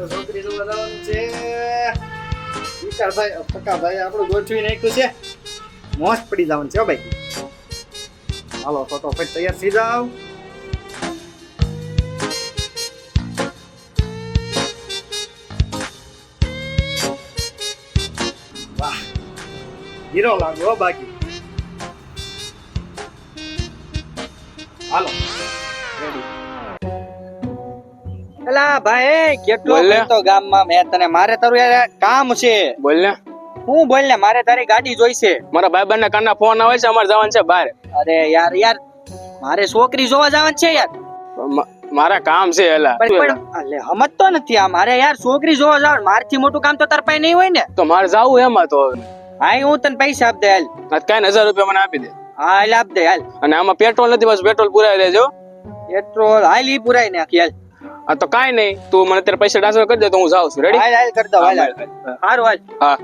તો છોકરી જોવા જવાનું છે. વિકાસભાઈ પક્કાભાઈ આપણું ગોઠવી નાખ્યું છે. મોજ પડી જવાનું છે હો ભાઈ. હાલો ફટોફટ તૈયાર થઈ જાવ. વાહ હીરો લાગો હો બાકી. હાલો રેડી. એલા ભાઈ કેટલો બોલ ને. તો ગામમાં મેં તને મારે તારું યાર કામ છે. બોલ ને. હું બોલ ને મારે તારી ગાડી જોઈશે. મારા ભાઈબંધ ના કાનના ફોન આવે છે, અમારે જવાનું છે બહાર. અરે યાર મારે છોકરી જોવા જવાનું છે યાર. મારા કામ છે એલા. પણ અલે સમજતો નથી આ મારે યાર છોકરી જોવા જવાનું. મારથી મોટું કામ તો તાર પાસે નહીં હોય ને. તો મારે જાવું એમાં તો હા હું તને પૈસા આપ દે હાલ. કઈ 1000 રૂપિયા મને આપી દે. હા હાલ આપ દે હાલ. અને આમાં પેટ્રોલ નથી, બસ પેટ્રોલ પુરાવી દેજો. પેટ્રોલ હાલ ઈ પુરાઈ નાખી હાલ. આ તો કાઈ નહીં, તું મને અત્યારે પૈસા ટ્રાન્સફર કરી દે તો હું જાઉં છું. રેડી? હાલ હાલ કર દો હાલ હાલ. હારું હાલ. હા